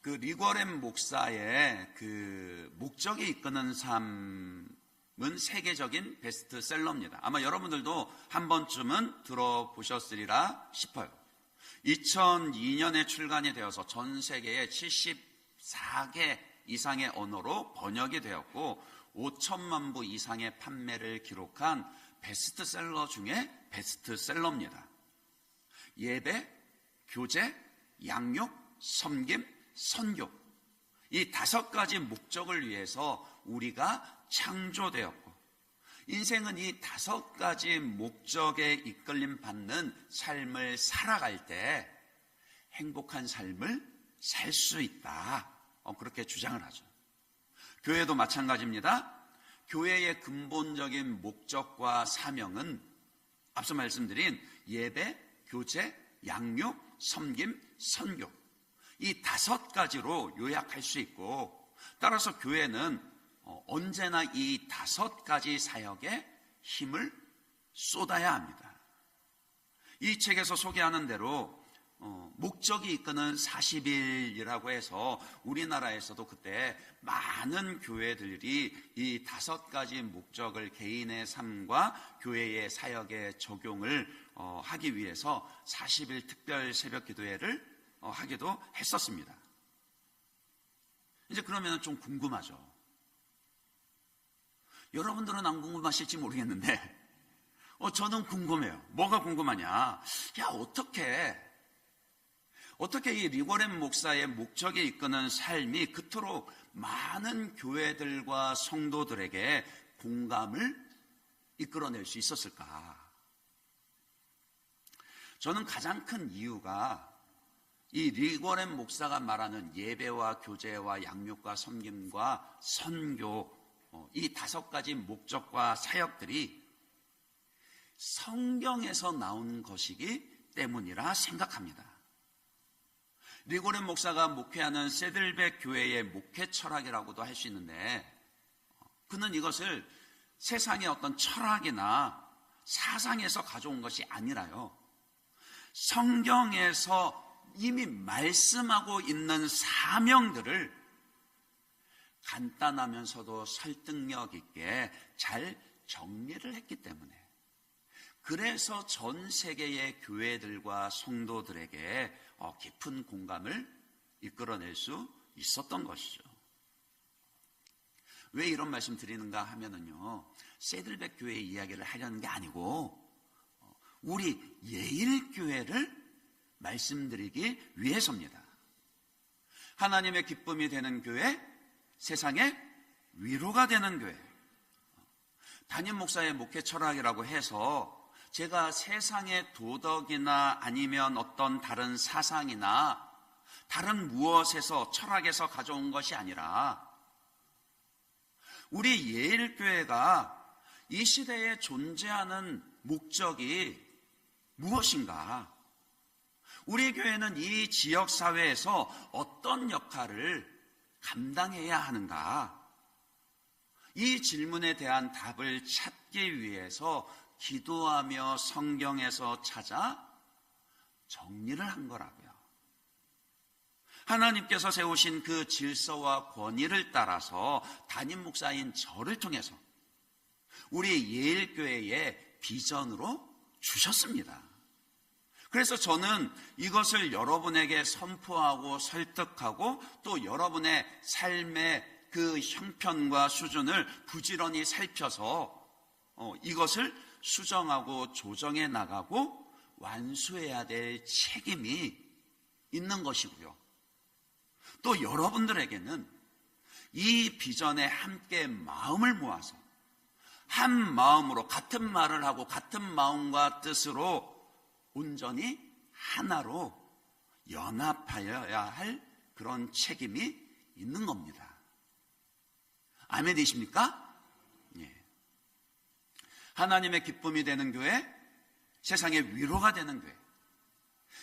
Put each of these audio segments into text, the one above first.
그 리고렌 목사의 그 목적이 이끄는 삶은 세계적인 베스트셀러입니다. 아마 여러분들도 한 번쯤은 들어보셨으리라 싶어요. 2002년에 출간이 되어서 전 세계에 74개 이상의 언어로 번역이 되었고 5천만 부 이상의 판매를 기록한 베스트셀러 중에 베스트셀러입니다. 예배, 교제, 양육, 섬김, 선교, 이 5가지 목적을 위해서 우리가 창조되었고 인생은 이 5가지 목적에 이끌림 받는 삶을 살아갈 때 행복한 삶을 살 수 있다, 그렇게 주장을 하죠. 교회도 마찬가지입니다. 교회의 근본적인 목적과 사명은 앞서 말씀드린 예배, 교제, 양육, 섬김, 선교, 이 5가지로 요약할 수 있고, 따라서 교회는 언제나 이 5가지 사역에 힘을 쏟아야 합니다. 이 책에서 소개하는 대로 목적이 이끄는 40일이라고 해서 우리나라에서도 그때 많은 교회들이 이 5가지 목적을 개인의 삶과 교회의 사역에 적용을 하기 위해서 40일 특별 새벽 기도회를 하기도 했었습니다. 이제 그러면 좀 궁금하죠. 여러분들은 안 궁금하실지 모르겠는데 저는 궁금해요. 뭐가 궁금하냐? 야, 어떻게 이 리고렌 목사의 목적에 이끄는 삶이 그토록 많은 교회들과 성도들에게 공감을 이끌어낼 수 있었을까? 저는 가장 큰 이유가 이 리고렌 목사가 말하는 예배와 교제와 양육과 섬김과 선교, 이 5가지 목적과 사역들이 성경에서 나온 것이기 때문이라 생각합니다. 리고렌 목사가 목회하는 세들백 교회의 목회 철학이라고도 할 수 있는데, 그는 이것을 세상의 어떤 철학이나 사상에서 가져온 것이 아니라요, 성경에서 이미 말씀하고 있는 사명들을 간단하면서도 설득력 있게 잘 정리를 했기 때문에, 그래서 전 세계의 교회들과 성도들에게 깊은 공감을 이끌어낼 수 있었던 것이죠. 왜 이런 말씀 드리는가 하면은요, 세들백 교회 이야기를 하려는 게 아니고 우리 예일교회를 말씀드리기 위해서입니다. 하나님의 기쁨이 되는 교회, 세상의 위로가 되는 교회. 담임 목사의 목회 철학이라고 해서 제가 세상의 도덕이나 아니면 어떤 다른 사상이나 다른 무엇에서 철학에서 가져온 것이 아니라 우리 예일교회가 이 시대에 존재하는 목적이 무엇인가? 우리 교회는 이 지역사회에서 어떤 역할을 감당해야 하는가? 이 질문에 대한 답을 찾기 위해서 기도하며 성경에서 찾아 정리를 한 거라고요. 하나님께서 세우신 그 질서와 권위를 따라서 담임 목사인 저를 통해서 우리 예일교회의 비전으로 주셨습니다. 그래서 저는 이것을 여러분에게 선포하고 설득하고 또 여러분의 삶의 그 형편과 수준을 부지런히 살펴서 이것을 수정하고 조정해 나가고 완수해야 될 책임이 있는 것이고요. 또 여러분들에게는 이 비전에 함께 마음을 모아서 한 마음으로 같은 말을 하고 같은 마음과 뜻으로 온전히 하나로 연합하여야 할 그런 책임이 있는 겁니다. 아멘이십니까? 예. 하나님의 기쁨이 되는 교회, 세상의 위로가 되는 교회,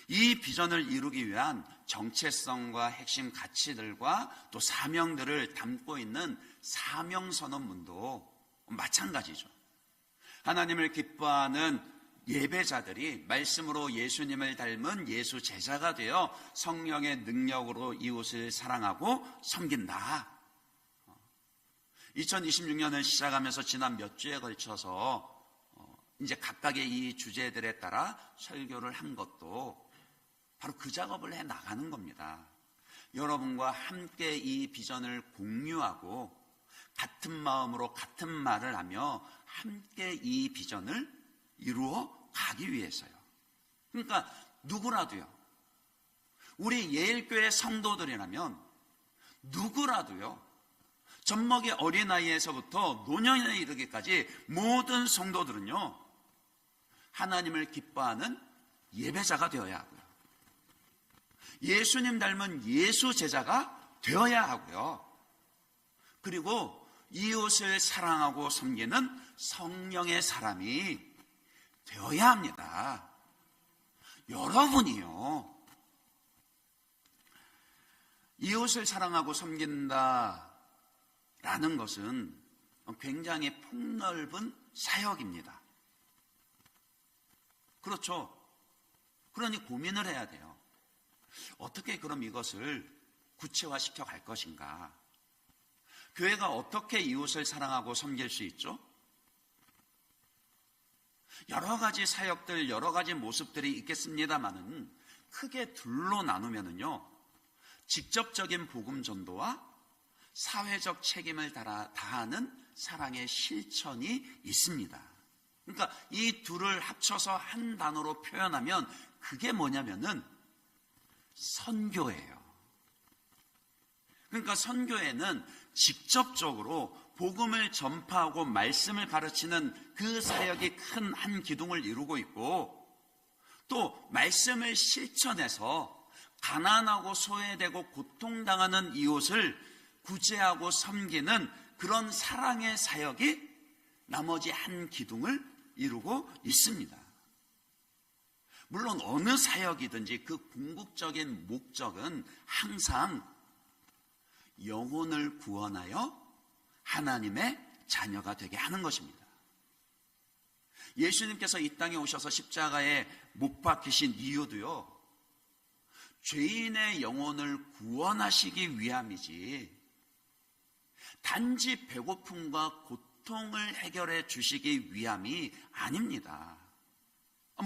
이 비전을 이루기 위한 정체성과 핵심 가치들과 또 사명들을 담고 있는 사명선언문도 마찬가지죠. 하나님을 기뻐하는 예배자들이 말씀으로 예수님을 닮은 예수 제자가 되어 성령의 능력으로 이웃을 사랑하고 섬긴다. 2026년을 시작하면서 지난 몇 주에 걸쳐서 이제 각각의 이 주제들에 따라 설교를 한 것도 바로 그 작업을 해 나가는 겁니다. 여러분과 함께 이 비전을 공유하고 같은 마음으로 같은 말을 하며 함께 이 비전을 이루어 가기 위해서요. 그러니까 누구라도요, 우리 예일교회 성도들이라면 누구라도요, 젖먹이 어린아이에서부터 노년에 이르기까지 모든 성도들은요, 하나님을 기뻐하는 예배자가 되어야 하고요, 예수님 닮은 예수 제자가 되어야 하고요, 그리고 이웃을 사랑하고 섬기는 성령의 사람이 되어야 합니다. 여러분이요, 이웃을 사랑하고 섬긴다라는 것은 굉장히 폭넓은 사역입니다. 그렇죠. 그러니 고민을 해야 돼요. 어떻게 그럼 이것을 구체화시켜 갈 것인가? 교회가 어떻게 이웃을 사랑하고 섬길 수 있죠? 여러 가지 사역들, 여러 가지 모습들이 있겠습니다만은 크게 둘로 나누면은요, 직접적인 복음 전도와 사회적 책임을 다하는 사랑의 실천이 있습니다. 그러니까 이 둘을 합쳐서 한 단어로 표현하면 그게 뭐냐면은 선교예요. 그러니까 선교에는 직접적으로 복음을 전파하고 말씀을 가르치는 그 사역이 큰 한 기둥을 이루고 있고, 또 말씀을 실천해서 가난하고 소외되고 고통당하는 이웃을 구제하고 섬기는 그런 사랑의 사역이 나머지 한 기둥을 이루고 있습니다. 물론 어느 사역이든지 그 궁극적인 목적은 항상 영혼을 구원하여 하나님의 자녀가 되게 하는 것입니다. 예수님께서 이 땅에 오셔서 십자가에 못 박히신 이유도요, 죄인의 영혼을 구원하시기 위함이지 단지 배고픔과 고통을 해결해 주시기 위함이 아닙니다.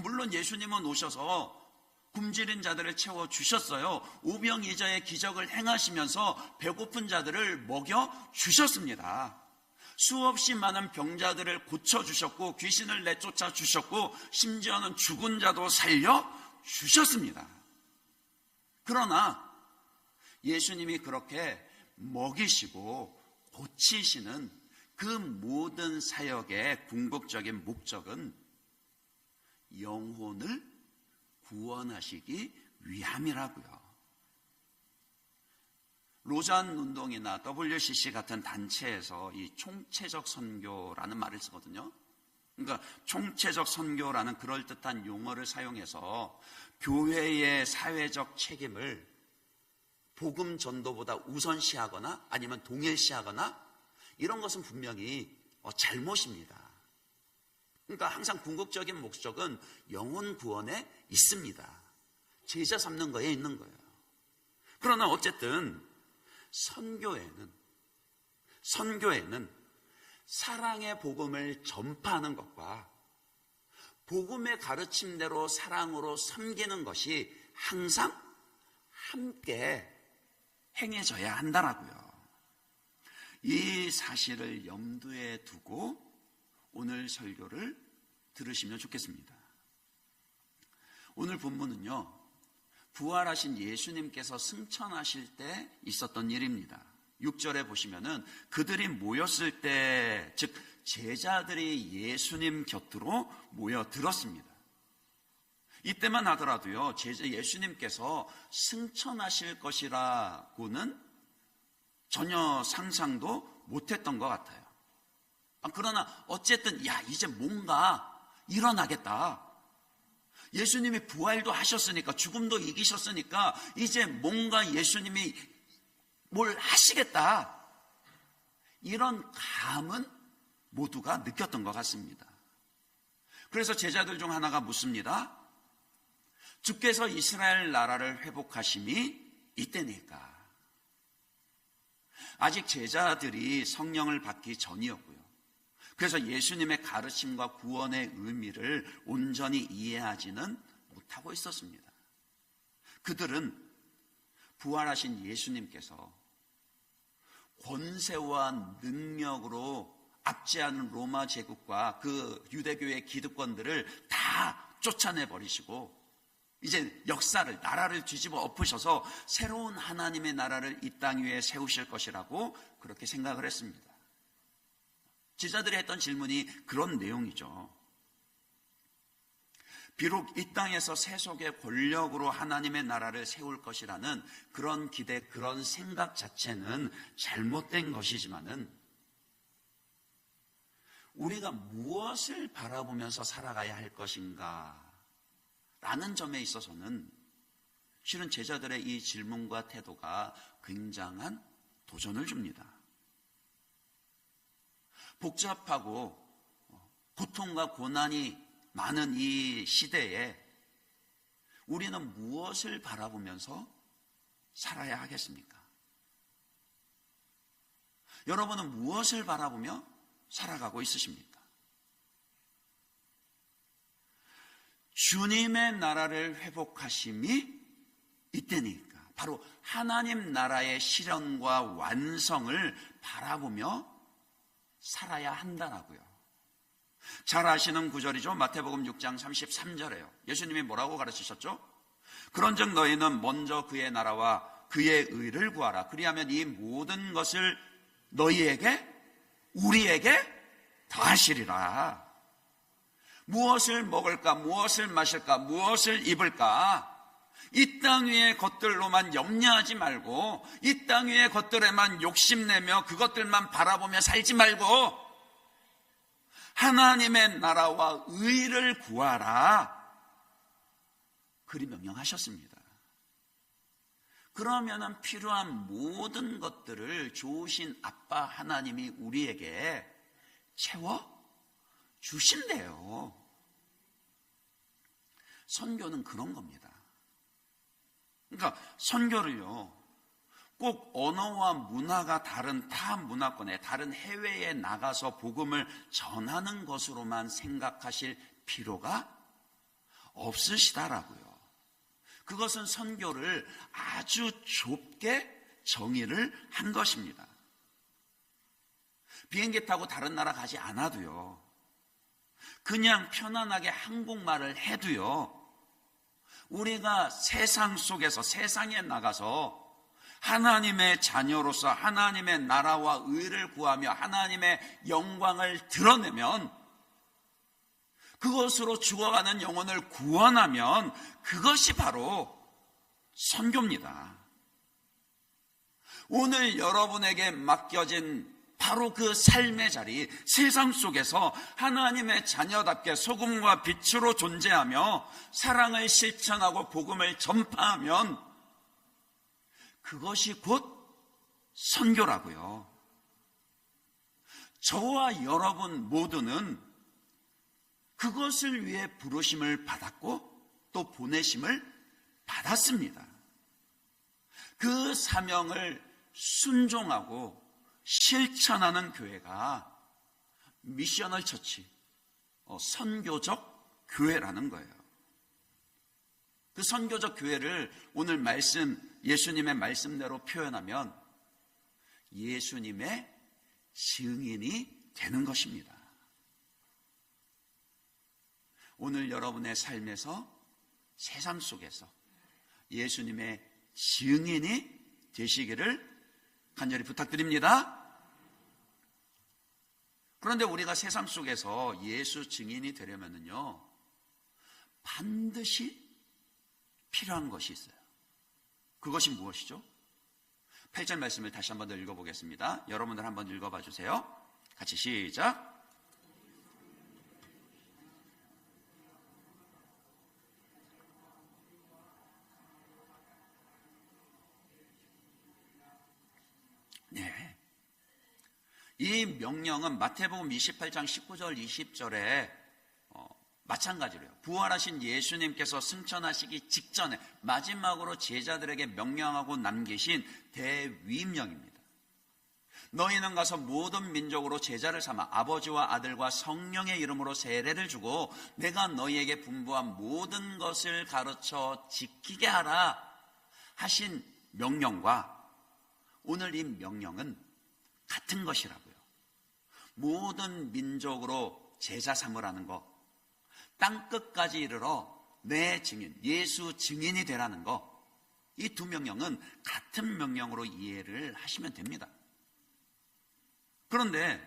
물론 예수님은 오셔서 굶주린 자들을 채워주셨어요. 오병이어의 기적을 행하시면서 배고픈 자들을 먹여주셨습니다. 수없이 많은 병자들을 고쳐주셨고 귀신을 내쫓아 주셨고 심지어는 죽은 자도 살려주셨습니다. 그러나 예수님이 그렇게 먹이시고 고치시는 그 모든 사역의 궁극적인 목적은 영혼을 구원하시기 위함이라고요. 로잔 운동이나 WCC 같은 단체에서 이 총체적 선교라는 말을 쓰거든요. 그러니까 총체적 선교라는 그럴듯한 용어를 사용해서 교회의 사회적 책임을 복음 전도보다 우선시하거나 아니면 동일시하거나 이런 것은 분명히 잘못입니다. 그러니까 항상 궁극적인 목적은 영혼 구원에 있습니다. 제자 삼는 거에 있는 거예요. 그러나 어쨌든 선교에는 사랑의 복음을 전파하는 것과 복음의 가르침대로 사랑으로 섬기는 것이 항상 함께 행해져야 한다라고요. 이 사실을 염두에 두고 오늘 설교를 들으시면 좋겠습니다. 오늘 본문은요, 부활하신 예수님께서 승천하실 때 있었던 일입니다. 6절에 보시면은 그들이 모였을 때, 즉 제자들이 예수님 곁으로 모여들었습니다. 이때만 하더라도요, 예수님께서 승천하실 것이라고는 전혀 상상도 못했던 것 같아요. 그러나 어쨌든 이제 뭔가 일어나겠다. 예수님이 부활도 하셨으니까, 죽음도 이기셨으니까 이제 뭔가 예수님이 뭘 하시겠다, 이런 감은 모두가 느꼈던 것 같습니다. 그래서 제자들 중 하나가 묻습니다. 주께서 이스라엘 나라를 회복하심이 이때니까. 아직 제자들이 성령을 받기 전이었고요. 그래서 예수님의 가르침과 구원의 의미를 온전히 이해하지는 못하고 있었습니다. 그들은 부활하신 예수님께서 권세와 능력으로 압제하는 로마 제국과 그 유대교의 기득권들을 다 쫓아내버리시고 이제 역사를, 나라를 뒤집어 엎으셔서 새로운 하나님의 나라를 이 땅 위에 세우실 것이라고 그렇게 생각을 했습니다. 제자들이 했던 질문이 그런 내용이죠. 비록 이 땅에서 세속의 권력으로 하나님의 나라를 세울 것이라는 그런 기대, 그런 생각 자체는 잘못된 것이지만은 우리가 무엇을 바라보면서 살아가야 할 것인가 라는 점에 있어서는 실은 제자들의 이 질문과 태도가 굉장한 도전을 줍니다. 복잡하고 고통과 고난이 많은 이 시대에 우리는 무엇을 바라보면서 살아야 하겠습니까? 여러분은 무엇을 바라보며 살아가고 있으십니까? 주님의 나라를 회복하심이 이때니까 바로 하나님 나라의 실현과 완성을 바라보며 살아야 한다라고요. 잘 아시는 구절이죠. 마태복음 6장 33절에요. 예수님이 뭐라고 가르치셨죠? 그런즉 너희는 먼저 그의 나라와 그의 의를 구하라. 그리하면 이 모든 것을 너희에게, 우리에게 더하시리라. 무엇을 먹을까, 무엇을 마실까, 무엇을 입을까, 이 땅 위의 것들로만 염려하지 말고 이 땅 위의 것들에만 욕심내며 그것들만 바라보며 살지 말고 하나님의 나라와 의를 구하라. 그리 명령하셨습니다. 그러면은 필요한 모든 것들을 좋으신 아빠 하나님이 우리에게 채워 주신대요. 선교는 그런 겁니다. 그러니까 선교를요, 꼭 언어와 문화가 다른 타 문화권에, 다른 해외에 나가서 복음을 전하는 것으로만 생각하실 필요가 없으시다라고요. 그것은 선교를 아주 좁게 정의를 한 것입니다. 비행기 타고 다른 나라 가지 않아도요, 그냥 편안하게 한국말을 해도요, 우리가 세상 속에서, 세상에 나가서 하나님의 자녀로서 하나님의 나라와 의를 구하며 하나님의 영광을 드러내면, 그것으로 죽어가는 영혼을 구원하면 그것이 바로 선교입니다. 오늘 여러분에게 맡겨진 바로 그 삶의 자리, 세상 속에서 하나님의 자녀답게 소금과 빛으로 존재하며 사랑을 실천하고 복음을 전파하면 그것이 곧 선교라고요. 저와 여러분 모두는 그것을 위해 부르심을 받았고 또 보내심을 받았습니다. 그 사명을 순종하고 실천하는 교회가 미셔널 처치, 선교적 교회라는 거예요. 그 선교적 교회를 오늘 말씀, 예수님의 말씀대로 표현하면 예수님의 증인이 되는 것입니다. 오늘 여러분의 삶에서, 세상 속에서 예수님의 증인이 되시기를 간절히 부탁드립니다. 그런데 우리가 세상 속에서 예수 증인이 되려면요, 반드시 필요한 것이 있어요. 그것이 무엇이죠? 8절 말씀을 다시 한번 더 읽어보겠습니다. 여러분들 한번 읽어봐 주세요. 같이 시작. 네. 이 명령은 마태복음 28장 19절 20절에 마찬가지로요. 부활하신 예수님께서 승천하시기 직전에 마지막으로 제자들에게 명령하고 남기신 대위명입니다. 너희는 가서 모든 민족으로 제자를 삼아 아버지와 아들과 성령의 이름으로 세례를 주고 내가 너희에게 분부한 모든 것을 가르쳐 지키게 하라 하신 명령과 오늘 이 명령은 같은 것이라고요. 모든 민족으로 제자 삼으라는 것, 땅끝까지 이르러 내 증인, 예수 증인이 되라는 것, 이 두 명령은 같은 명령으로 이해를 하시면 됩니다. 그런데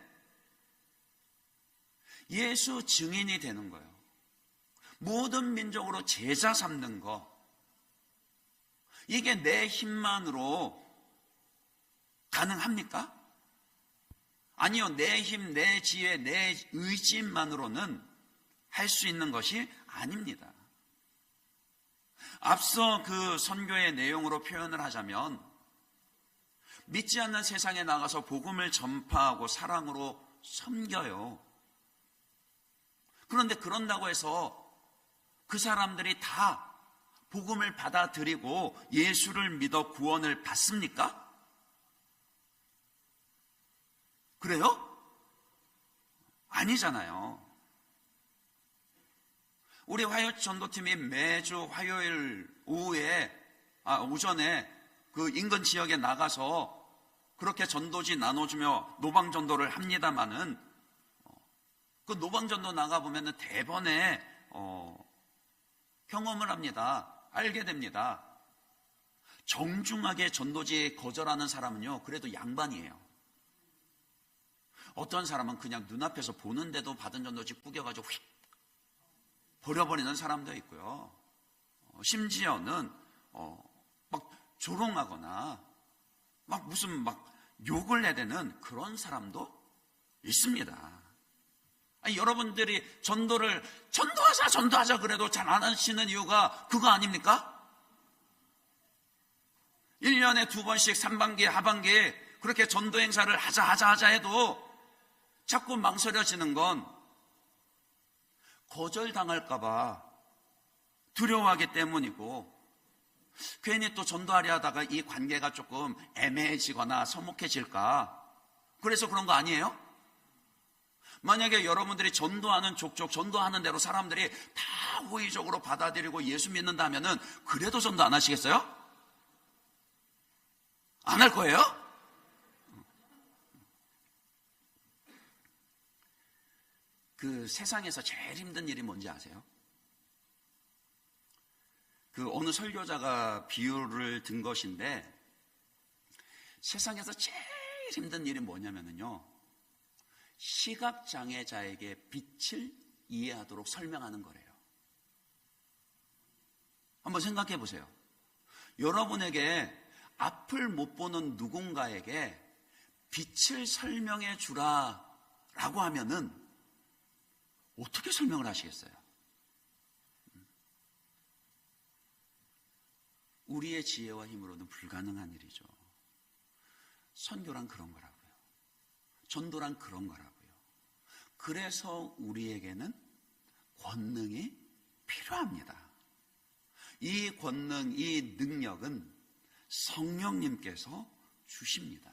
예수 증인이 되는 거예요. 모든 민족으로 제자 삼는 거, 이게 내 힘만으로 가능합니까? 아니요, 내 힘, 내 지혜, 내 의지만으로는 할 수 있는 것이 아닙니다. 앞서 그 선교의 내용으로 표현을 하자면 믿지 않는 세상에 나가서 복음을 전파하고 사랑으로 섬겨요. 그런데 그런다고 해서 그 사람들이 다 복음을 받아들이고 예수를 믿어 구원을 받습니까? 그래요? 아니잖아요. 우리 화요 전도팀이 매주 화요일 오전에 그 인근 지역에 나가서 그렇게 전도지 나눠주며 노방전도를 합니다마는 그 노방전도 나가보면 대번에 경험을 합니다. 알게 됩니다. 정중하게 전도지 거절하는 사람은요, 그래도 양반이에요. 어떤 사람은 그냥 눈앞에서 보는데도 받은 전도지 구겨가지고 휙 버려버리는 사람도 있고요. 심지어는 막 조롱하거나 막 무슨 막 욕을 내대는 그런 사람도 있습니다. 아니, 여러분들이 전도하자 그래도 잘 안 하시는 이유가 그거 아닙니까? 1년에 2번씩 상반기 하반기에 그렇게 전도 행사를 하자 해도 자꾸 망설여지는 건 거절당할까 봐 두려워하기 때문이고, 괜히 또 전도하려 하다가 이 관계가 조금 애매해지거나 서먹해질까, 그래서 그런 거 아니에요? 만약에 여러분들이 전도하는 족족 전도하는 대로 사람들이 다 호의적으로 받아들이고 예수 믿는다면은 그래도 전도 안 하시겠어요? 안 할 거예요? 그 세상에서 제일 힘든 일이 뭔지 아세요? 그 어느 설교자가 비유를 든 것인데, 세상에서 제일 힘든 일이 뭐냐면요, 시각장애자에게 빛을 이해하도록 설명하는 거래요. 한번 생각해 보세요. 여러분에게 앞을 못 보는 누군가에게 빛을 설명해 주라라고 하면은 어떻게 설명을 하시겠어요? 우리의 지혜와 힘으로는 불가능한 일이죠. 선교란 그런 거라고요. 전도란 그런 거라고요. 그래서 우리에게는 권능이 필요합니다. 이 권능, 이 능력은 성령님께서 주십니다.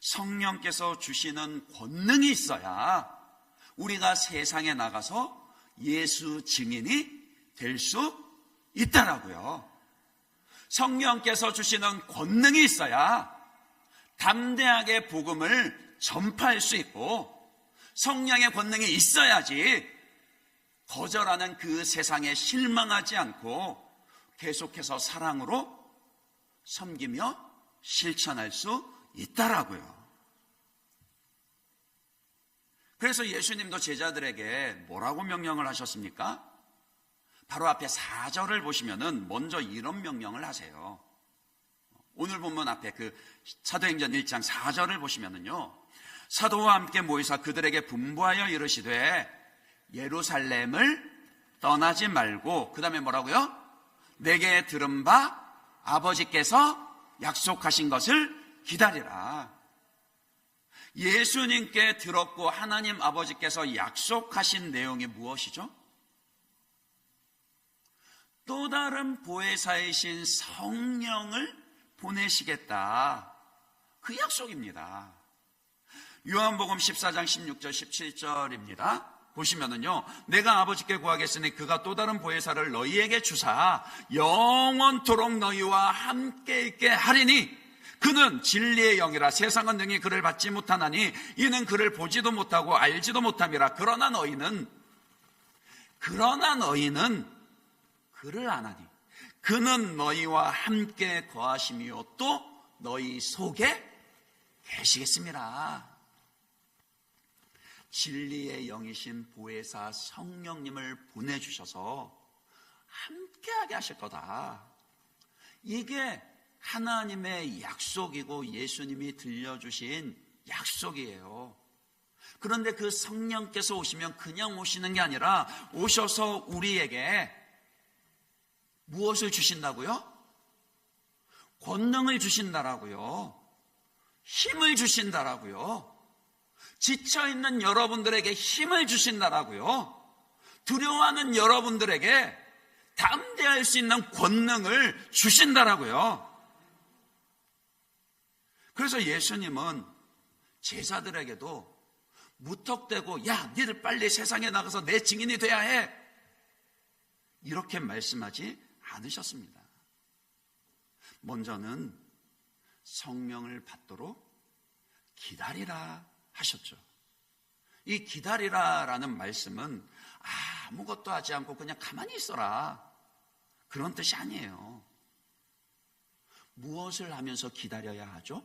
성령께서 주시는 권능이 있어야 우리가 세상에 나가서 예수 증인이 될 수 있다라고요. 성령께서 주시는 권능이 있어야 담대하게 복음을 전파할 수 있고, 성령의 권능이 있어야지 거절하는 그 세상에 실망하지 않고 계속해서 사랑으로 섬기며 실천할 수 있다라고요. 그래서 예수님도 제자들에게 뭐라고 명령을 하셨습니까? 바로 앞에 4절을 보시면은 먼저 이런 명령을 하세요. 오늘 본문 앞에 그 사도행전 1장 4절을 보시면은요, 사도와 함께 모이사 그들에게 분부하여 이르시되 예루살렘을 떠나지 말고, 그 다음에 뭐라고요? 내게 들은 바 아버지께서 약속하신 것을 기다리라. 예수님께 들었고 하나님 아버지께서 약속하신 내용이 무엇이죠? 또 다른 보혜사이신 성령을 보내시겠다. 그 약속입니다. 요한복음 14장 16절 17절입니다. 보시면은요, 내가 아버지께 구하겠으니 그가 또 다른 보혜사를 너희에게 주사 영원토록 너희와 함께 있게 하리니 그는 진리의 영이라 세상은 능히 그를 받지 못하나니 이는 그를 보지도 못하고 알지도 못함이라. 그러나 너희는 그를 아나니 그는 너희와 함께 거하시며 또 너희 속에 계시겠습니다. 진리의 영이신 보혜사 성령님을 보내주셔서 함께하게 하실 거다. 이게 하나님의 약속이고 예수님이 들려주신 약속이에요. 그런데 그 성령께서 오시면 그냥 오시는 게 아니라 오셔서 우리에게 무엇을 주신다고요? 권능을 주신다라고요. 힘을 주신다라고요. 지쳐있는 여러분들에게 힘을 주신다라고요. 두려워하는 여러분들에게 담대할 수 있는 권능을 주신다라고요. 그래서 예수님은 제자들에게도 무턱대고 야, 너희들 빨리 세상에 나가서 내 증인이 돼야 해, 이렇게 말씀하지 않으셨습니다. 먼저는 성령을 받도록 기다리라 하셨죠. 이 기다리라라는 말씀은 아무것도 하지 않고 그냥 가만히 있어라, 그런 뜻이 아니에요. 무엇을 하면서 기다려야 하죠?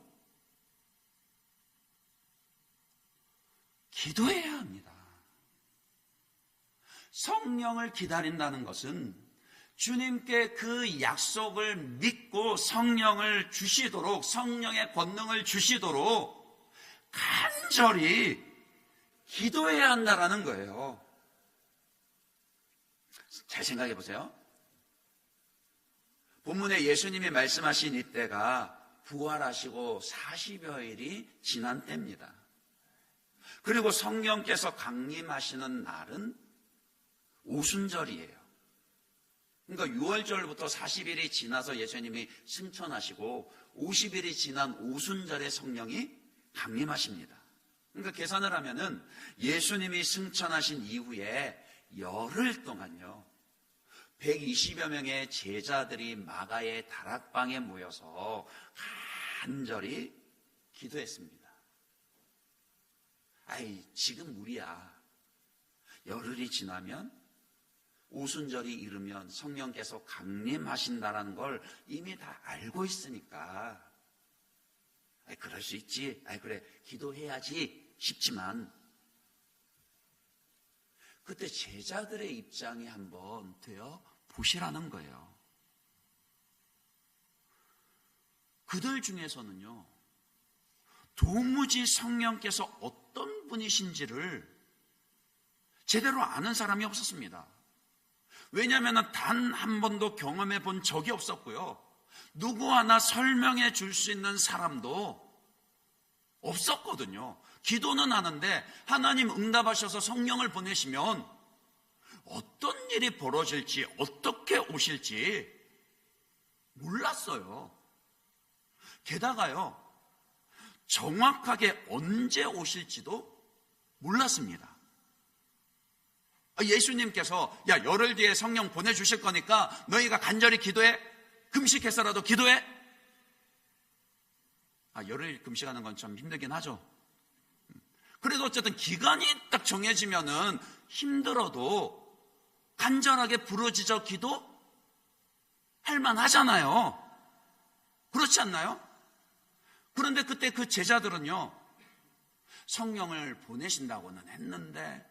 기도해야 합니다. 성령을 기다린다는 것은 주님께 그 약속을 믿고 성령을 주시도록, 성령의 권능을 주시도록 간절히 기도해야 한다라는 거예요. 잘 생각해 보세요. 본문에 예수님이 말씀하신 이때가 부활하시고 40여일이 지난 때입니다. 그리고 성령께서 강림하시는 날은 오순절이에요. 그러니까 6월절부터 40일이 지나서 예수님이 승천하시고 50일이 지난 오순절에 성령이 강림하십니다. 그러니까 계산을 하면은 예수님이 승천하신 이후에 열흘 동안요, 120여 명의 제자들이 마가의 다락방에 모여서 간절히 기도했습니다. 지금 무리야. 열흘이 지나면, 오순절이 이르면 성령께서 강림하신다는 걸 이미 다 알고 있으니까 그럴 수 있지, 그래 기도해야지 싶지만, 그때 제자들의 입장이 한번 되어 보시라는 거예요. 그들 중에서는요, 도무지 성령께서 어떤 분이신지를 제대로 아는 사람이 없었습니다. 왜냐하면 단 한 번도 경험해 본 적이 없었고요, 누구 하나 설명해 줄 수 있는 사람도 없었거든요. 기도는 하는데 하나님 응답하셔서 성령을 보내시면 어떤 일이 벌어질지, 어떻게 오실지 몰랐어요. 게다가요, 정확하게 언제 오실지도 몰랐습니다. 예수님께서 열흘 뒤에 성령 보내주실 거니까 너희가 간절히 기도해, 금식해서라도 기도해. 열흘 금식하는 건 좀 힘들긴 하죠. 그래도 어쨌든 기간이 딱 정해지면은 힘들어도 간절하게 부르짖어 기도 할 만하잖아요. 그렇지 않나요? 그런데 그때 그 제자들은요, 성령을 보내신다고는 했는데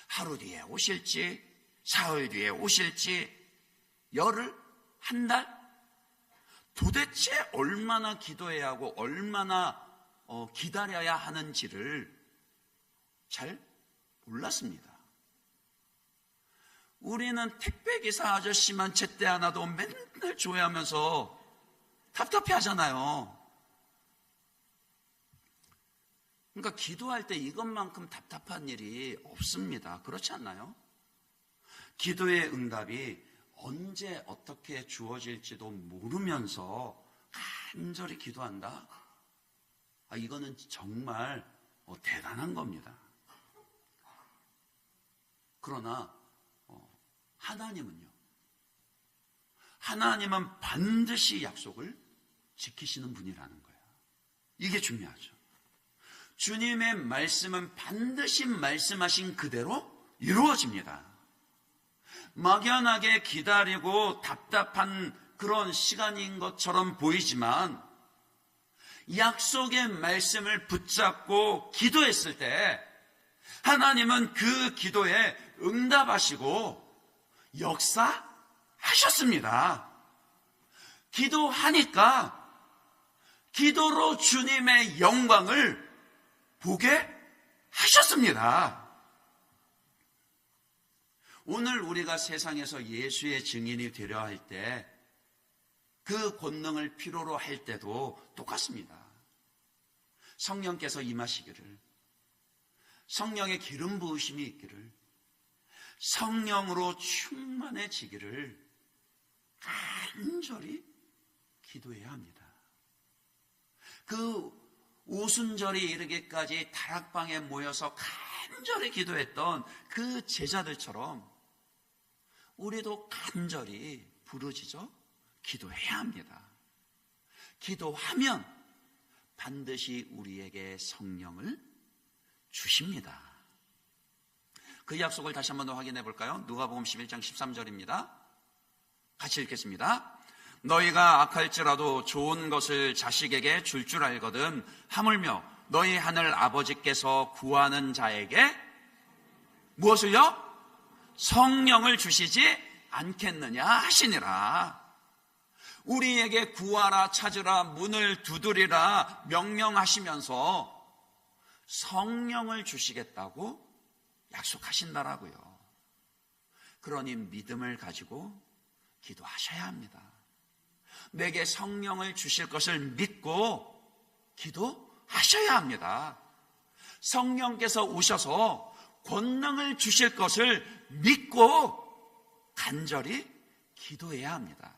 하루 뒤에 오실지, 사흘 뒤에 오실지, 열흘, 한 달, 도대체 얼마나 기도해야 하고 얼마나 기다려야 하는지를 잘 몰랐습니다. 우리는 택배기사 아저씨만 제때 하나도 맨날 조회하면서 답답해 하잖아요. 그러니까 기도할 때 이것만큼 답답한 일이 없습니다. 그렇지 않나요? 기도의 응답이 언제 어떻게 주어질지도 모르면서 간절히 기도한다? 이거는 정말 대단한 겁니다. 그러나 하나님은요, 하나님은 반드시 약속을 지키시는 분이라는 거예요. 이게 중요하죠. 주님의 말씀은 반드시 말씀하신 그대로 이루어집니다. 막연하게 기다리고 답답한 그런 시간인 것처럼 보이지만 약속의 말씀을 붙잡고 기도했을 때 하나님은 그 기도에 응답하시고 역사하셨습니다. 기도하니까 기도로 주님의 영광을 보게 하셨습니다. 오늘 우리가 세상에서 예수의 증인이 되려 할 때 그 권능을 필요로 할 때도 똑같습니다. 성령께서 임하시기를, 성령의 기름 부으심이 있기를, 성령으로 충만해지기를 간절히 기도해야 합니다. 그 오순절이 이르기까지 다락방에 모여서 간절히 기도했던 그 제자들처럼 우리도 간절히 부르짖어 기도해야 합니다. 기도하면 반드시 우리에게 성령을 주십니다. 그 약속을 다시 한번 더 확인해 볼까요? 누가복음 11장 13절입니다. 같이 읽겠습니다. 너희가 악할지라도 좋은 것을 자식에게 줄 알거든 하물며 너희 하늘 아버지께서 구하는 자에게 무엇을요? 성령을 주시지 않겠느냐 하시니라. 우리에게 구하라, 찾으라, 문을 두드리라 명령하시면서 성령을 주시겠다고 약속하신다라고요. 그러니 믿음을 가지고 기도하셔야 합니다. 내게 성령을 주실 것을 믿고 기도하셔야 합니다. 성령께서 오셔서 권능을 주실 것을 믿고 간절히 기도해야 합니다.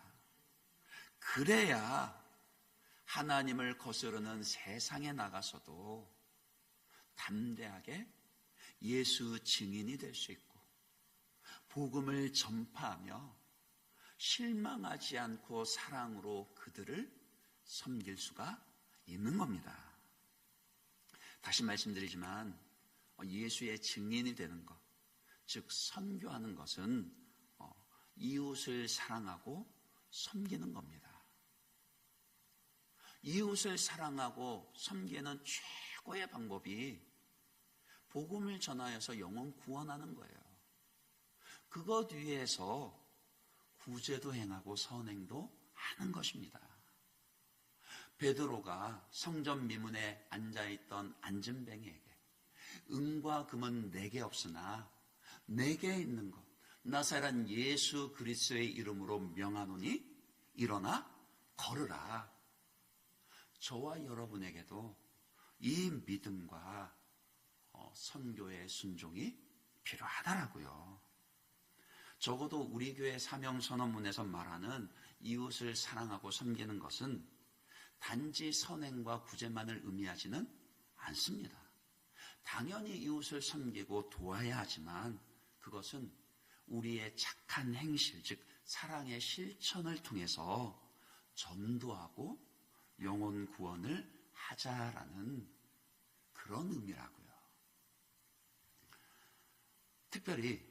그래야 하나님을 거스르는 세상에 나가서도 담대하게 예수 증인이 될 수 있고 복음을 전파하며 실망하지 않고 사랑으로 그들을 섬길 수가 있는 겁니다. 다시 말씀드리지만 예수의 증인이 되는 것, 즉 선교하는 것은 이웃을 사랑하고 섬기는 겁니다. 이웃을 사랑하고 섬기는 최고의 방법이 복음을 전하여서 영혼 구원하는 거예요. 그것 위에서 구제도 행하고 선행도 하는 것입니다. 베드로가 성전 미문에 앉아있던 안진뱅이에게 은과 금은 내게 없으나 내게 있는 것 나사렛 예수 그리스도의 이름으로 명하노니 일어나 걸으라. 저와 여러분에게도 이 믿음과 선교의 순종이 필요하다라고요. 적어도 우리 교회 사명선언문에서 말하는 이웃을 사랑하고 섬기는 것은 단지 선행과 구제만을 의미하지는 않습니다. 당연히 이웃을 섬기고 도와야 하지만 그것은 우리의 착한 행실, 즉 사랑의 실천을 통해서 전도하고 영혼 구원을 하자라는 그런 의미라고요. 특별히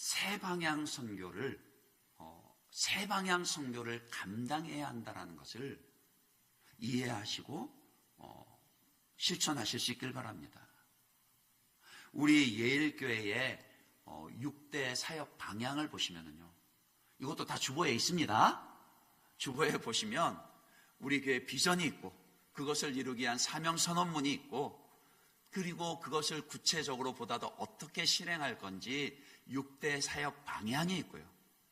세방향 선교를 감당해야 한다는 것을 이해하시고 실천하실 수 있길 바랍니다. 우리 예일교회의 6대 사역 방향을 보시면요, 이것도 다 주보에 있습니다. 주보에 보시면 우리 교회 비전이 있고 그것을 이루기 위한 사명선언문이 있고 그리고 그것을 구체적으로 보다 더 어떻게 실행할 건지 6대 사역 방향이 있고요.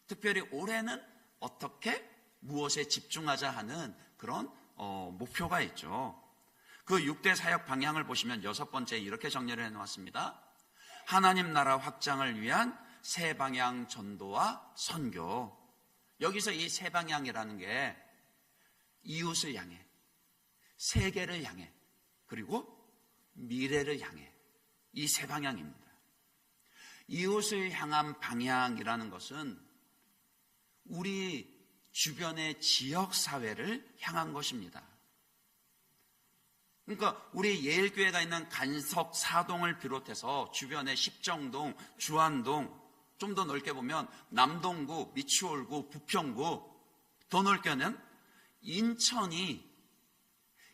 특별히 올해는 어떻게 무엇에 집중하자 하는 그런 목표가 있죠. 그 6대 사역 방향을 보시면 6번째 이렇게 정리를 해놓았습니다. 하나님 나라 확장을 위한 세 방향 전도와 선교. 여기서 이 세 방향이라는 게 이웃을 향해, 세계를 향해, 그리고 미래를 향해, 이 세 방향입니다. 이웃을 향한 방향이라는 것은 우리 주변의 지역사회를 향한 것입니다. 그러니까 우리 예일교회가 있는 간석 사동을 비롯해서 주변의 십정동, 주안동, 좀 더 넓게 보면 남동구, 미추홀구, 부평구, 더 넓게는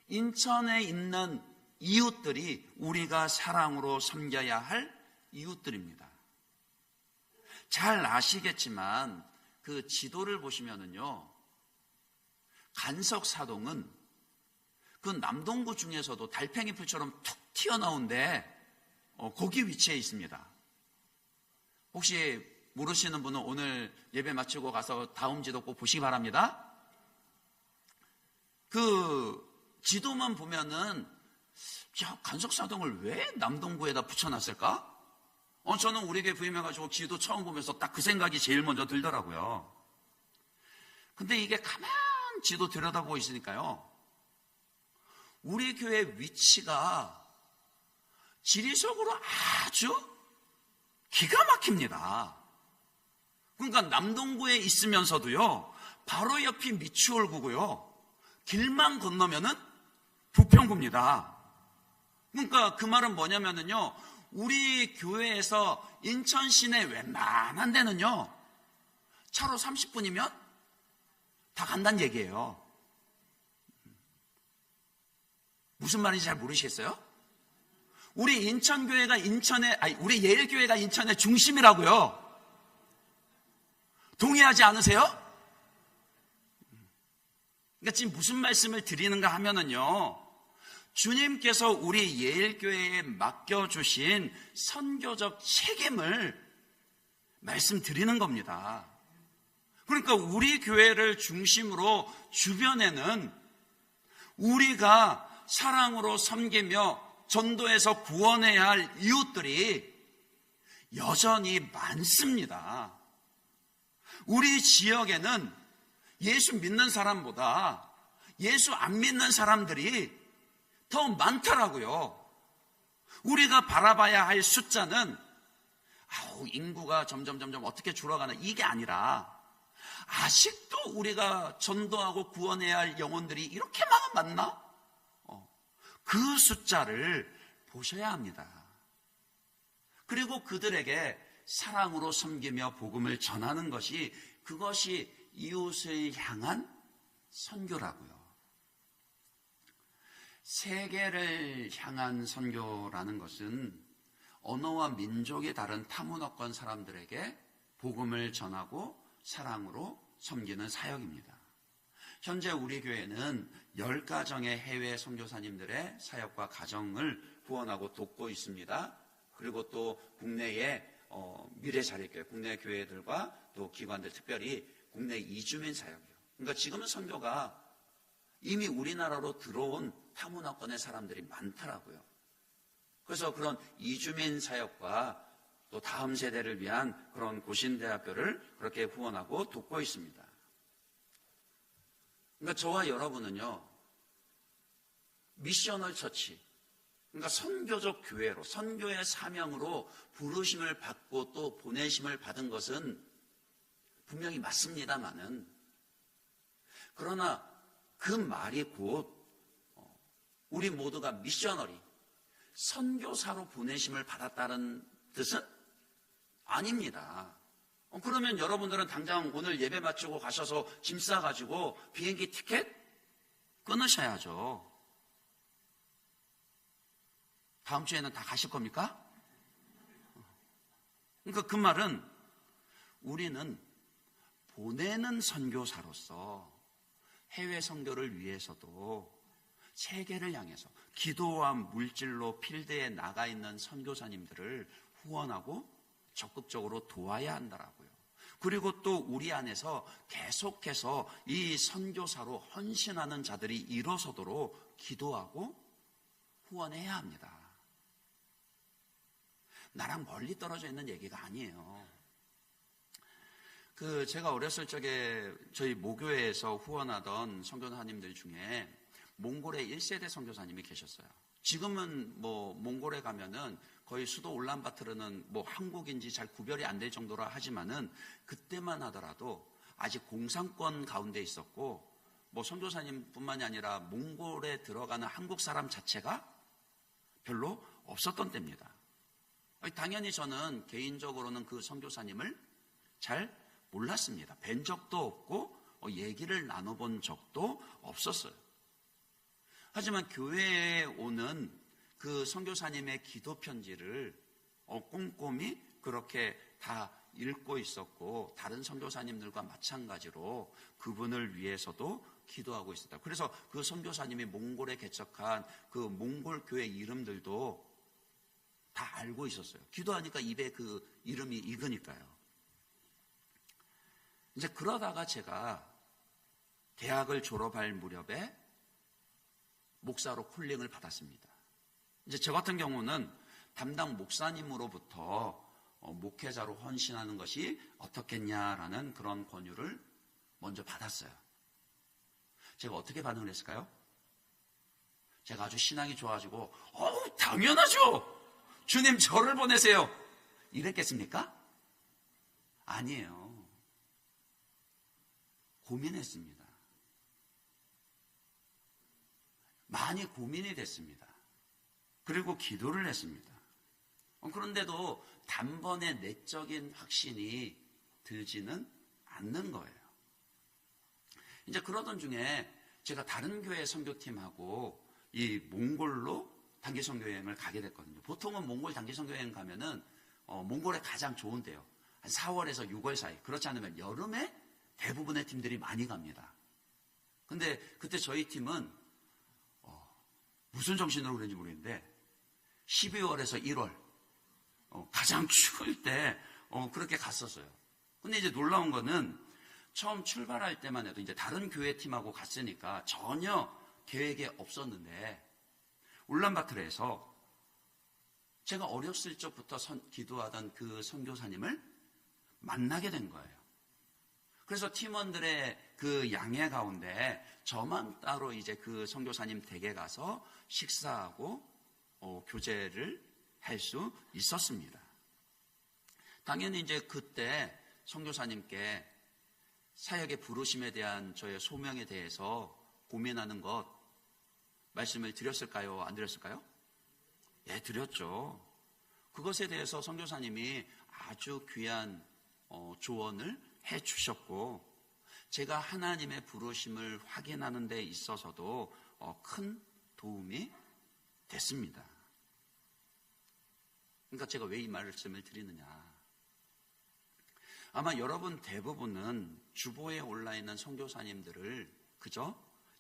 인천에 있는 이웃들이 우리가 사랑으로 섬겨야 할 이웃들입니다. 잘 아시겠지만 그 지도를 보시면은요, 간석사동은 그 남동구 중에서도 달팽이 풀처럼 툭 튀어나온데 거기 위치해 있습니다. 혹시 모르시는 분은 오늘 예배 마치고 가서 다음 지도 꼭 보시기 바랍니다. 그 지도만 보면은 간석사동을 왜 남동구에다 붙여놨을까? 저는 우리 교회 부임해가지고 지도 처음 보면서 딱 그 생각이 제일 먼저 들더라고요. 근데 이게 가만 지도 들여다보고 있으니까요, 우리 교회 위치가 지리적으로 아주 기가 막힙니다. 그러니까 남동구에 있으면서도요, 바로 옆이 미추홀구고요, 길만 건너면은 부평구입니다. 그러니까 그 말은 뭐냐면은요, 우리 교회에서 인천 시내 웬만한 데는요, 차로 30분이면 다 간다는 얘기예요. 무슨 말인지 잘 모르시겠어요? 우리 인천교회가 우리 예일교회가 인천의 중심이라고요. 동의하지 않으세요? 그러니까 지금 무슨 말씀을 드리는가 하면은요, 주님께서 우리 예일교회에 맡겨주신 선교적 책임을 말씀드리는 겁니다. 그러니까 우리 교회를 중심으로 주변에는 우리가 사랑으로 섬기며 전도해서 구원해야 할 이웃들이 여전히 많습니다. 우리 지역에는 예수 믿는 사람보다 예수 안 믿는 사람들이 더 많더라고요. 우리가 바라봐야 할 숫자는 인구가 점점 어떻게 줄어가나, 이게 아니라 아직도 우리가 전도하고 구원해야 할 영혼들이 이렇게 많나? 그 숫자를 보셔야 합니다. 그리고 그들에게 사랑으로 섬기며 복음을 전하는 것이, 그것이 이웃을 향한 선교라고요. 세계를 향한 선교라는 것은 언어와 민족이 다른 타문화권 사람들에게 복음을 전하고 사랑으로 섬기는 사역입니다. 현재 우리 교회는 10가정의 해외 선교사님들의 사역과 가정을 후원하고 돕고 있습니다. 그리고 또 국내의 미래자립교회, 국내 교회들과 또 기관들, 특별히 국내 이주민 사역이요. 그러니까 지금은 선교가 이미 우리나라로 들어온 타문화권의 사람들이 많더라고요. 그래서 그런 이주민 사역과 또 다음 세대를 위한 그런 고신대학교를 그렇게 후원하고 돕고 있습니다. 그러니까 저와 여러분은요, 미셔널 처치, 그러니까 선교적 교회로, 선교의 사명으로 부르심을 받고 또 보내심을 받은 것은 분명히 맞습니다만은, 그러나 그 말이 곧 우리 모두가 미셔너리, 선교사로 보내심을 받았다는 뜻은 아닙니다. 그러면 여러분들은 당장 오늘 예배 마치고 가셔서 짐 싸가지고 비행기 티켓 끊으셔야죠. 다음 주에는 다 가실 겁니까? 그러니까 그 말은 우리는 보내는 선교사로서 해외 선교를 위해서도 세계를 향해서 기도와 물질로 필드에 나가 있는 선교사님들을 후원하고 적극적으로 도와야 한다라고요. 그리고 또 우리 안에서 계속해서 이 선교사로 헌신하는 자들이 일어서도록 기도하고 후원해야 합니다. 나랑 멀리 떨어져 있는 얘기가 아니에요. 제가 어렸을 적에 저희 모교회에서 후원하던 선교사님들 중에 몽골의 1세대 선교사님이 계셨어요. 지금은 몽골에 가면은 거의 수도 울란바토르는 한국인지 잘 구별이 안 될 정도라 하지만은 그때만 하더라도 아직 공산권 가운데 있었고 선교사님뿐만이 아니라 몽골에 들어가는 한국 사람 자체가 별로 없었던 때입니다. 당연히 저는 개인적으로는 그 선교사님을 잘 몰랐습니다. 뵌 적도 없고 얘기를 나눠본 적도 없었어요. 하지만 교회에 오는 그 선교사님의 기도 편지를 꼼꼼히 그렇게 다 읽고 있었고, 다른 선교사님들과 마찬가지로 그분을 위해서도 기도하고 있었다. 그래서 그 선교사님이 몽골에 개척한 그 몽골 교회 이름들도 다 알고 있었어요. 기도하니까 입에 그 이름이 익으니까요. 이제 그러다가 제가 대학을 졸업할 무렵에 목사로 콜링을 받았습니다. 이제 저 같은 경우는 담당 목사님으로부터 목회자로 헌신하는 것이 어떻겠냐라는 그런 권유를 먼저 받았어요. 제가 어떻게 반응을 했을까요? 제가 아주 신앙이 좋아지고 당연하죠. 주님 저를 보내세요. 이랬겠습니까? 아니에요. 고민했습니다. 많이 고민이 됐습니다. 그리고 기도를 했습니다. 그런데도 단번에 내적인 확신이 들지는 않는 거예요. 이제 그러던 중에 제가 다른 교회 선교팀하고 이 몽골로 단기 선교 여행을 가게 됐거든요. 보통은 몽골 단기 선교 여행 가면은 몽골에 가장 좋은 때요. 한 4월에서 6월 사이. 그렇지 않으면 여름에 대부분의 팀들이 많이 갑니다. 근데 그때 저희 팀은 무슨 정신으로 그런지 모르겠는데 12월에서 1월 가장 추울 때 그렇게 갔었어요. 근데 이제 놀라운 거는 처음 출발할 때만 해도 이제 다른 교회 팀하고 갔으니까 전혀 계획에 없었는데 울란바토르에서 제가 어렸을 적부터 기도하던 그 선교사님을 만나게 된 거예요. 그래서 팀원들의 그 양해 가운데 저만 따로 이제 그 선교사님 댁에 가서 식사하고 교제를 할 수 있었습니다. 당연히 이제 그때 선교사님께 사역의 부르심에 대한 저의 소명에 대해서 고민하는 것 말씀을 드렸을까요? 안 드렸을까요? 예, 드렸죠. 그것에 대해서 선교사님이 아주 귀한 조언을 해 주셨고, 제가 하나님의 부르심을 확인하는 데 있어서도 큰 도움이 됐습니다. 그러니까 제가 왜 이 말씀을 드리느냐. 아마 여러분 대부분은 주보에 올라있는 선교사님들을 그저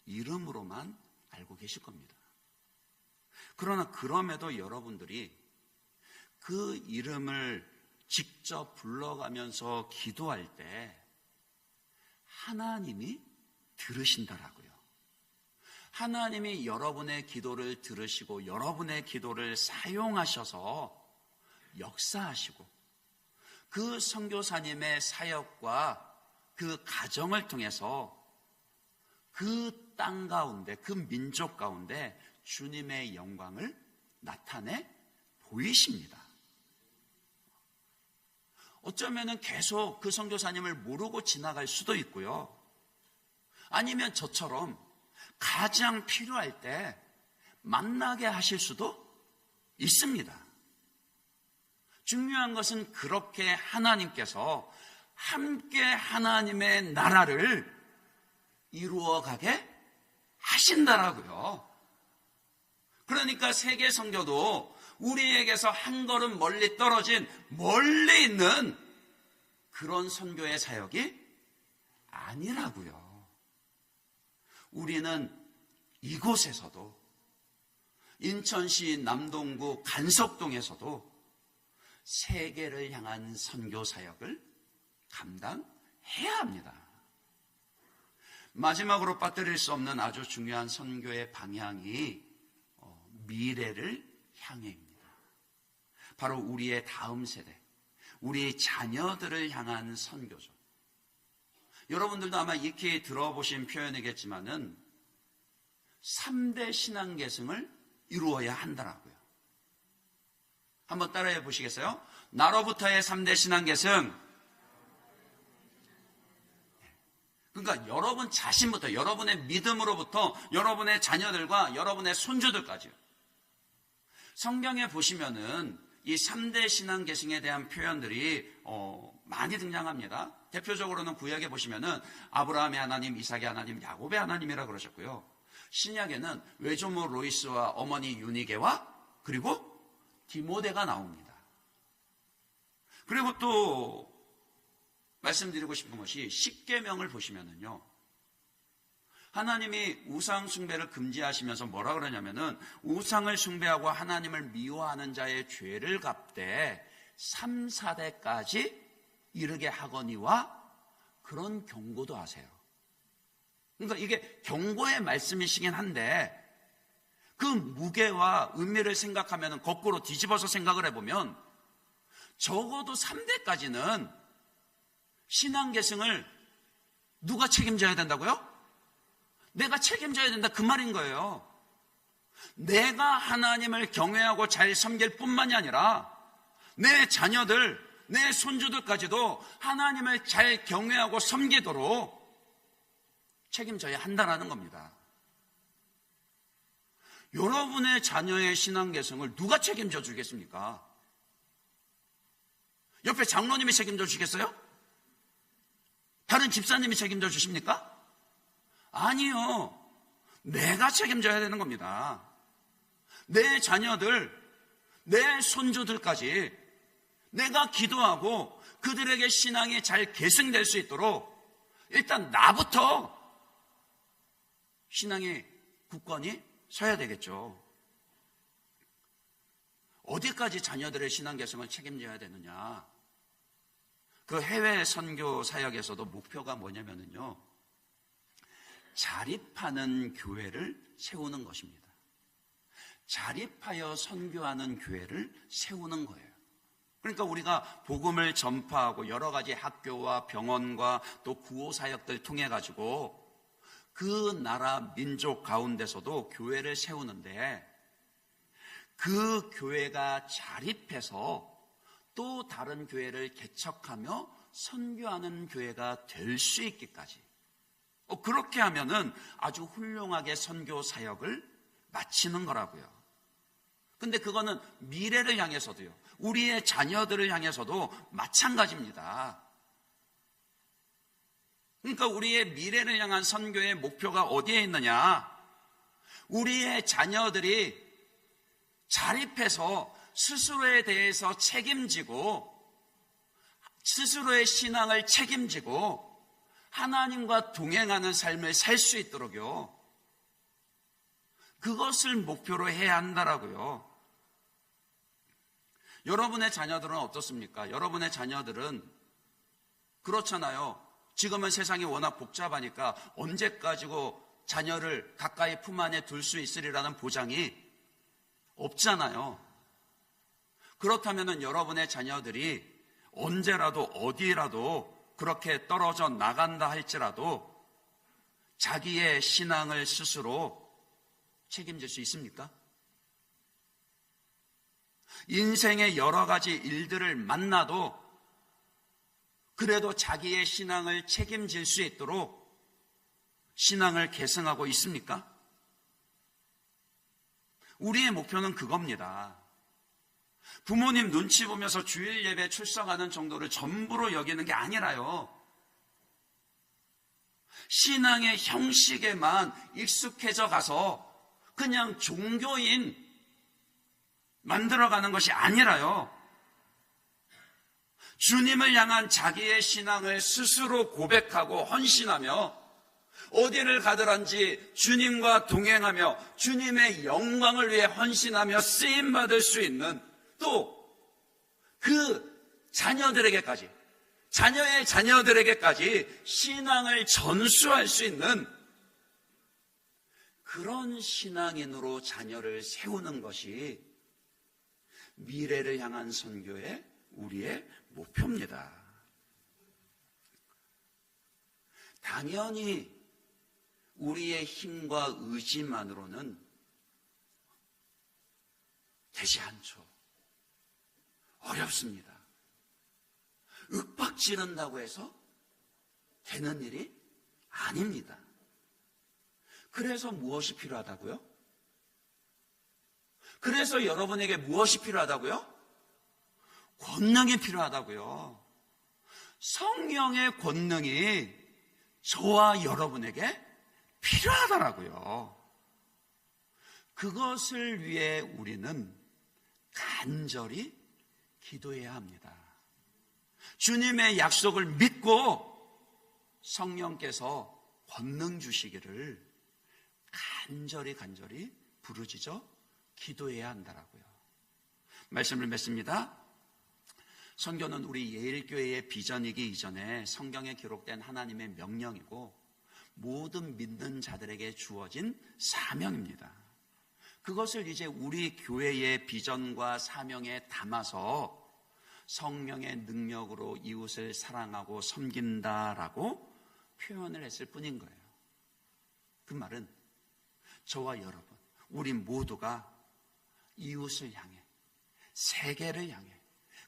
이름으로만 알고 계실 겁니다. 그러나 그럼에도 여러분들이 그 이름을 직접 불러가면서 기도할 때 하나님이 들으신다라고요. 하나님이 여러분의 기도를 들으시고 여러분의 기도를 사용하셔서 역사하시고 그 선교사님의 사역과 그 가정을 통해서 그 땅 가운데, 그 민족 가운데 주님의 영광을 나타내 보이십니다. 어쩌면은 계속 그 선교사님을 모르고 지나갈 수도 있고요. 아니면 저처럼 가장 필요할 때 만나게 하실 수도 있습니다. 중요한 것은 그렇게 하나님께서 함께 하나님의 나라를 이루어가게 하신다라고요. 그러니까 세계 선교도 우리에게서 한 걸음 멀리 떨어진 멀리 있는 그런 선교의 사역이 아니라고요. 우리는 이곳에서도 인천시 남동구 간석동에서도 세계를 향한 선교 사역을 감당해야 합니다. 마지막으로 빠뜨릴 수 없는 아주 중요한 선교의 방향이 미래를 향해입니다. 바로 우리의 다음 세대, 우리의 자녀들을 향한 선교죠. 여러분들도 아마 익히 들어보신 표현이겠지만은 3대 신앙 계승을 이루어야 한다라고요. 한번 따라해 보시겠어요? 나로부터의 3대 신앙 계승. 그러니까 여러분 자신부터, 여러분의 믿음으로부터 여러분의 자녀들과 여러분의 손주들까지요. 성경에 보시면은 이 3대 신앙 계승에 대한 표현들이 많이 등장합니다. 대표적으로는 구약에 보시면은 아브라함의 하나님, 이삭의 하나님, 야곱의 하나님이라 그러셨고요. 신약에는 외조모 로이스와 어머니 유니게와 그리고 디모데가 나옵니다. 그리고 또 말씀드리고 싶은 것이 십계명을 보시면은요, 하나님이 우상 숭배를 금지하시면서 뭐라 그러냐면은 우상을 숭배하고 하나님을 미워하는 자의 죄를 갚되 3, 4대까지 이르게 하거니와 그런 경고도 하세요. 그러니까 이게 경고의 말씀이시긴 한데 그 무게와 의미를 생각하면 거꾸로 뒤집어서 생각을 해보면 적어도 3대까지는 신앙 계승을 누가 책임져야 된다고요? 내가 책임져야 된다, 그 말인 거예요. 내가 하나님을 경외하고 잘 섬길 뿐만이 아니라 내 자녀들, 내 손주들까지도 하나님을 잘 경외하고 섬기도록 책임져야 한다는 겁니다. 여러분의 자녀의 신앙 계승을 누가 책임져 주겠습니까? 옆에 장로님이 책임져 주시겠어요? 다른 집사님이 책임져 주십니까? 아니요. 내가 책임져야 되는 겁니다. 내 자녀들, 내 손주들까지 내가 기도하고 그들에게 신앙이 잘 계승될 수 있도록 일단 나부터 신앙의 굳건히 서야 되겠죠. 어디까지 자녀들의 신앙 계승을 책임져야 되느냐? 그 해외 선교 사역에서도 목표가 뭐냐면요, 자립하는 교회를 세우는 것입니다. 자립하여 선교하는 교회를 세우는 거예요. 그러니까 우리가 복음을 전파하고 여러 가지 학교와 병원과 또 구호 사역들 통해 가지고 그 나라 민족 가운데서도 교회를 세우는데 그 교회가 자립해서 또 다른 교회를 개척하며 선교하는 교회가 될 수 있기까지, 그렇게 하면은 아주 훌륭하게 선교 사역을 마치는 거라고요. 근데 그거는 미래를 향해서도요, 우리의 자녀들을 향해서도 마찬가지입니다. 그러니까 우리의 미래를 향한 선교의 목표가 어디에 있느냐? 우리의 자녀들이 자립해서 스스로에 대해서 책임지고 스스로의 신앙을 책임지고 하나님과 동행하는 삶을 살 수 있도록요, 그것을 목표로 해야 한다라고요. 여러분의 자녀들은 어떻습니까? 여러분의 자녀들은 그렇잖아요. 지금은 세상이 워낙 복잡하니까 언제까지고 자녀를 가까이 품 안에 둘 수 있으리라는 보장이 없잖아요. 그렇다면 여러분의 자녀들이 언제라도 어디라도 그렇게 떨어져 나간다 할지라도 자기의 신앙을 스스로 책임질 수 있습니까? 인생의 여러 가지 일들을 만나도 그래도 자기의 신앙을 책임질 수 있도록 신앙을 계승하고 있습니까? 우리의 목표는 그겁니다. 부모님 눈치 보면서 주일 예배 출석하는 정도를 전부로 여기는 게 아니라요, 신앙의 형식에만 익숙해져 가서 그냥 종교인 만들어가는 것이 아니라요, 주님을 향한 자기의 신앙을 스스로 고백하고 헌신하며 어디를 가더란지 주님과 동행하며 주님의 영광을 위해 헌신하며 쓰임받을 수 있는, 또 그 자녀들에게까지, 자녀의 자녀들에게까지 신앙을 전수할 수 있는 그런 신앙인으로 자녀를 세우는 것이 미래를 향한 선교의 우리의 목표입니다. 당연히 우리의 힘과 의지만으로는 되지 않죠. 어렵습니다. 윽박지른다고 해서 되는 일이 아닙니다. 그래서 무엇이 필요하다고요? 그래서 여러분에게 무엇이 필요하다고요? 권능이 필요하다고요. 성령의 권능이 저와 여러분에게 필요하더라고요. 그것을 위해 우리는 간절히 기도해야 합니다. 주님의 약속을 믿고 성령께서 권능 주시기를 간절히 부르짖어 기도해야 한다라고요. 말씀을 맺습니다. 선교는 우리 예일교회의 비전이기 이전에 성경에 기록된 하나님의 명령이고 모든 믿는 자들에게 주어진 사명입니다. 그것을 이제 우리 교회의 비전과 사명에 담아서 성령의 능력으로 이웃을 사랑하고 섬긴다라고 표현을 했을 뿐인 거예요. 그 말은 저와 여러분, 우리 모두가 이웃을 향해, 세계를 향해,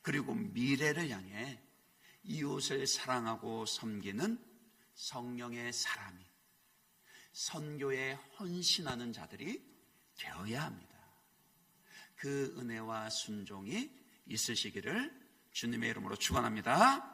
그리고 미래를 향해 이웃을 사랑하고 섬기는 성령의 사람이, 선교에 헌신하는 자들이 되어야 합니다. 그 은혜와 순종이 있으시기를 주님의 이름으로 축원합니다.